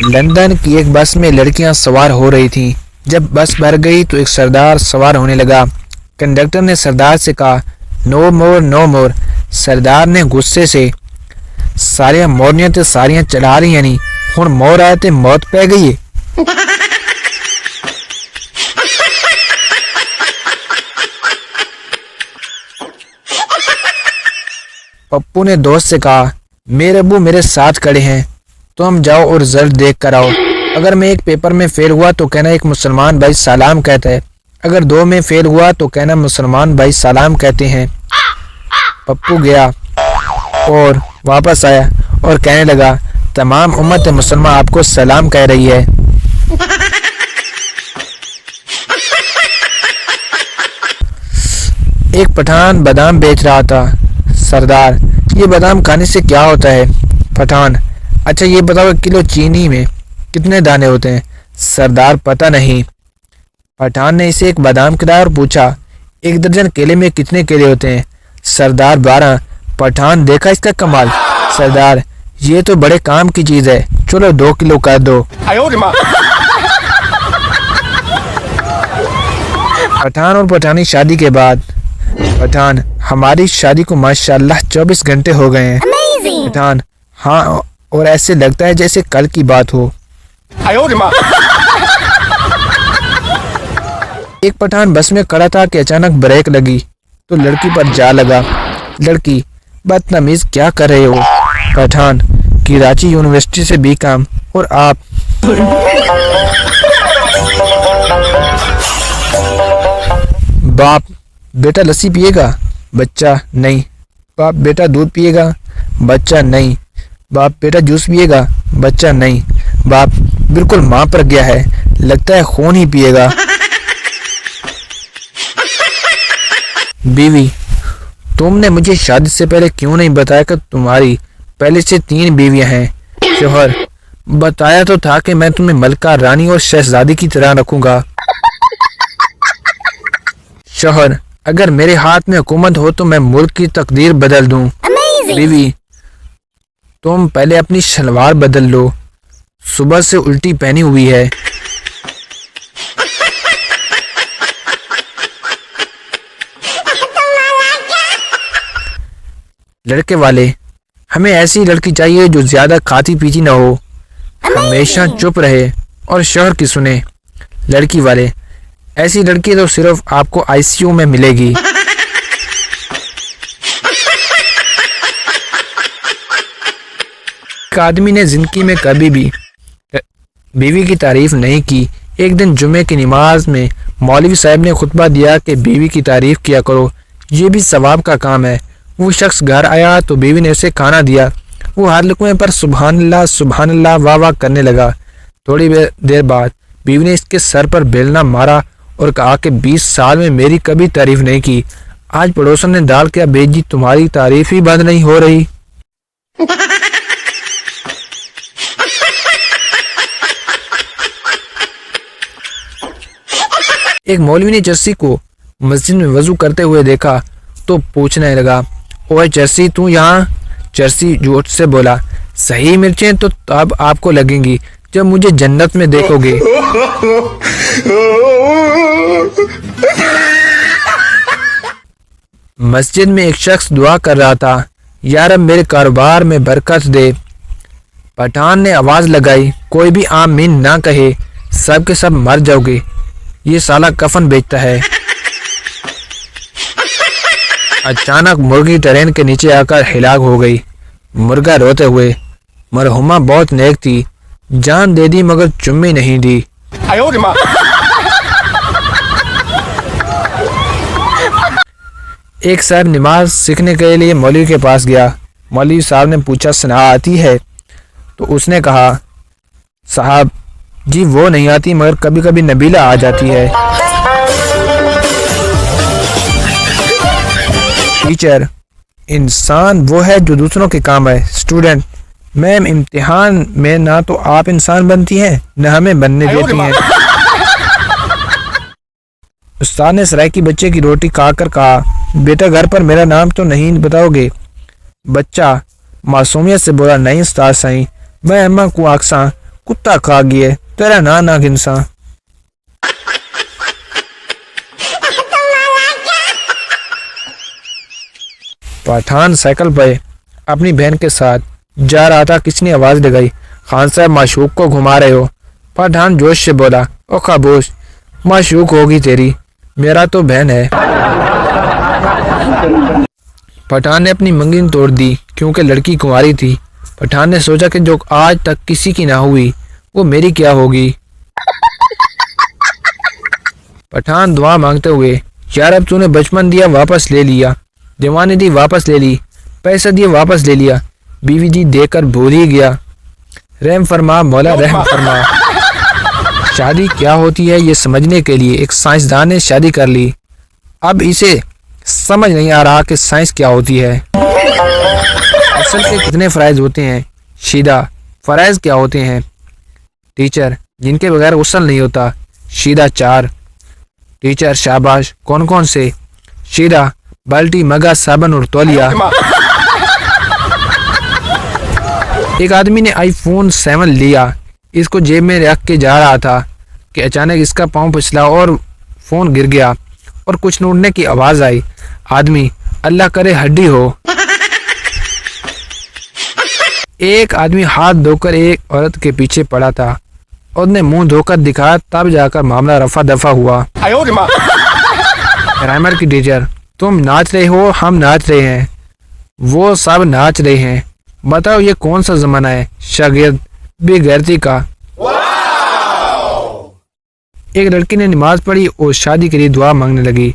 London کی ایک بس میں لڑکیاں سوار ہو رہی تھیں۔ جب بس بھر گئی تو ایک سردار سوار ہونے لگا۔ کنڈکٹر نے سردار سے کہا نو مور نو مور۔ سردار نے غصے سے ساریاں مورنیاں تے ساریاں چلا رہی نہیں، ہن مور آئے تے موت پہ گئی ہے۔ پپو نے دوست سے کہا میرے ابو میرے ساتھ کھڑے ہیں، تم جاؤ اور رزلٹ دیکھ کر آؤ۔ اگر میں ایک پیپر میں فیل ہوا تو کہنا ایک مسلمان بھائی سلام کہتا ہے، اگر 2 میں فیل ہوا تو کہنا مسلمان بھائی سلام کہتے ہیں۔ پپو گیا اور واپس آیا اور کہنے لگا تمام امت مسلمہ آپ کو سلام کہہ رہی ہے۔ ایک پٹھان بادام بیچ رہا تھا۔ سردار یہ بادام کھانے سے کیا ہوتا ہے؟ پٹھان اچھا یہ بتاؤ کلو چینی میں کتنے دانے ہوتے ہیں؟ سردار پتہ نہیں۔ پٹھان نے اسے ایک بادام کھلایا اور پوچھا 1 درجن کیلے میں کتنے کیلے ہوتے ہیں؟ سردار 12۔ پٹھان دیکھا اس کا کمال۔ سردار یہ تو بڑے کام کی چیز ہے، چلو 2 کلو کر دو۔ پٹھان اور پٹھانی شادی کے بعد۔ پٹھان ہماری شادی کو ماشاءاللہ 24 گھنٹے ہو گئے ہیں۔ پٹھان ہاں اور ایسے لگتا ہے جیسے کل کی بات ہو۔ ایک پٹھان بس میں کھڑا تھا کہ اچانک بریک لگی تو لڑکی پر جا لگا۔ لڑکی بدتمیز کیا کر رہے ہو؟ پٹھان کراچی یونیورسٹی سے BCom اور آپ؟ باپ بیٹا لسی پیے گا؟ بچہ نہیں۔ باپ بیٹا دودھ پیے گا؟ بچہ نہیں۔ باپ بیٹا جوس پیے گا؟ بچہ نہیں۔ باپ بالکل ماں پر گیا ہے، لگتا ہے خون ہی پیے گا۔ بیوی تم نے مجھے شادی سے پہلے کیوں نہیں بتایا کہ تمہاری پہلے سے 3 بیویاں ہیں؟ شوہر بتایا تو تھا کہ میں تمہیں ملکہ رانی اور شہزادی کی طرح رکھوں گا۔ شوہر اگر میرے ہاتھ میں حکومت ہو تو میں ملک کی تقدیر بدل دوں۔ بیوی تم پہلے اپنی شلوار بدل لو، صبح سے الٹی پہنی ہوئی ہے۔ لڑکے والے ہمیں ایسی لڑکی چاہیے جو زیادہ کھاتی پیتی نہ ہو، ہمیشہ چپ رہے اور شوہر کی سنے۔ لڑکی والے ایسی لڑکی تو صرف آپ کو ICU میں ملے گی۔ ایک آدمی نے زندگی میں کبھی بھی بیوی کی تعریف نہیں کی۔ ایک دن جمعے کی نماز میں مولوی صاحب نے خطبہ دیا کہ بیوی کی تعریف کیا کرو، یہ بھی ثواب کا کام ہے۔ وہ شخص گھر آیا تو بیوی نے اسے کھانا دیا، وہ ہر لقمے پر سبحان اللہ واہ واہ کرنے لگا۔ تھوڑی دیر بعد بیوی نے اس کے سر پر بیلنا مارا اور کہا کہ 20 سال میں میری کبھی تعریف نہیں کی، آج پڑوسن نے دال کیا بیچ دی، تمہاری تعریف ہی بند نہیں ہو رہی۔ ایک مولوی نے چرسی کو مسجد میں وضو کرتے ہوئے دیکھا تو پوچھنے لگا اوے چرسی تو یہاں؟ چرسی جھوٹ سے بولا صحیح مرچیں تو اب آپ کو لگیں گی جب مجھے جنت میں دیکھو گے۔ مسجد میں ایک شخص دعا کر رہا تھا یا رب میرے کاروبار میں برکت دے۔ پٹھان نے آواز لگائی کوئی بھی آمین نہ کہے، سب کے سب مر جاؤ گے، یہ سالہ کفن بیچتا ہے۔ اچانک مرغی ٹرین کے نیچے آ کر ہلاک ہو گئی۔ مرغا روتے ہوئے مرحومہ بہت نیک تھی، جان دے دی مگر چمی نہیں دی۔ ایک صاحب نماز سیکھنے کے لیے مولوی کے پاس گیا۔ مولوی صاحب نے پوچھا ثنا آتی ہے؟ تو اس نے کہا صاحب جی وہ نہیں آتی مگر کبھی کبھی نبیلہ آ جاتی ہے۔ ٹیچر انسان وہ ہے جو دوسروں کے کام ہے۔ اسٹوڈنٹ میم امتحان میں نہ تو آپ انسان بنتی ہیں نہ ہمیں بننے دیتی ہیں۔ استاد نے سرائیکی بچے کی روٹی کھا کر کہا بیٹا گھر پر میرا نام تو نہیں بتاؤ گے؟ بچہ معصومیت سے بولا نہیں استاد سائیں میں اماں کو آکساں کتا کھا گیا تیرا ناک انسان۔ پٹھان سائیکل پہ اپنی بہن کے ساتھ جا رہا تھا، کسی نے آواز لگائی، خان صاحب معشوق کو گھما رہے ہو؟ پٹھان جوش سے بولا، او خاموش، معشوق ہوگی تیری، میرا تو بہن ہے۔ پٹھان نے اپنی منگنی توڑ دی کیونکہ لڑکی کنواری تھی۔ پٹھان نے سوچا کہ جو آج تک کسی کی نہ ہوئی وہ میری کیا ہوگی۔ پٹھان دعا مانگتے ہوئے، یار اب تو نے بچپن دیا واپس لے لیا، دیوانی دی واپس لے لی، پیسہ دیا واپس لے لیا، بیوی دی دے کر بھول ہی گیا، رحم فرما مولا رحم فرما۔ شادی کیا ہوتی ہے یہ سمجھنے کے لیے ایک سائنسدان نے شادی کر لی، اب اسے سمجھ نہیں آ رہا کہ سائنس کیا ہوتی ہے۔ اصل کے کتنے فرائض ہوتے ہیں؟ شیدہ، فرائض کیا ہوتے ہیں؟ ٹیچر، جن کے بغیر غسل نہیں ہوتا۔ شیدہ 4۔ ٹیچر، شاباش، کون کون سے؟ شیدہ، بالٹی، مگا، صابن اور تولیہ۔ ایک آدمی نے آئی فون 7 لیا، اس کو جیب میں رکھ کے جا رہا تھا کہ اچانک اس کا پاؤں پھسلا اور فون گر گیا اور کچھ نوڑنے کی آواز آئی۔ آدمی، اللہ کرے ہڈی ہو۔ ایک آدمی ہاتھ دھو کر ایک عورت کے پیچھے پڑا تھا اور نے منہ دھو کر دکھایا، تب جا کر معاملہ رفع دفع ہوا۔ گرامر کی ٹیچر، تم ناچ رہے ہو، ہم ناچ رہے ہیں، وہ سب ناچ رہے ہیں، بتاؤ یہ کون سا زمانہ ہے؟ شاگرد، بے غیرتی کا۔ ایک لڑکی نے نماز پڑھی اور شادی کے لیے دعا مانگنے لگی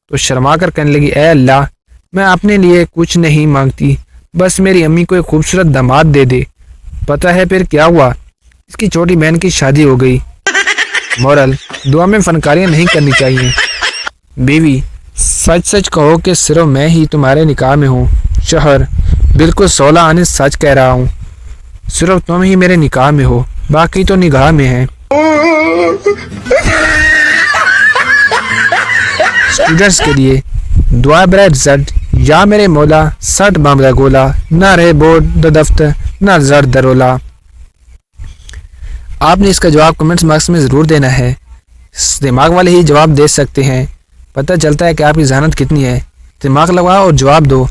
تو شرما کر کہنے لگی، اے اللہ، میں اپنے لیے کچھ نہیں مانگتی، بس میری امی کو ایک خوبصورت داماد دے دے۔ پتہ ہے پھر کیا ہوا؟ اس کی چھوٹی بہن کی شادی ہو گئی۔ مورل، دعا میں فنکاریاں نہیں کرنی چاہیے۔ بیوی، سچ سچ کہو کہ صرف میں ہی تمہارے نکاح میں ہوں۔ شوہر، بالکل 16 آنے سچ کہہ رہا ہوں، صرف تم ہی میرے نکاح میں ہو، باقی تو نگاہ میں ہیں۔ اسٹوڈنٹس کے لیے دعا برائے رزلٹ، یا میرے مولا 60 معاملہ گولا، نہ رہے بورڈ د دفتر نہ زرد درولا۔ آپ نے اس کا جواب کمنٹس باکس میں ضرور دینا ہے، دماغ والے ہی جواب دے سکتے ہیں، پتہ چلتا ہے کہ آپ کی ذہانت کتنی ہے۔ دماغ لگاؤ اور جواب دو۔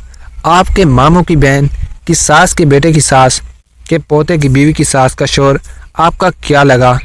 آپ کے ماموں کی بہن کی ساس کے بیٹے کی ساس کے پوتے کی بیوی کی ساس کا شوہر آپ کا کیا لگا؟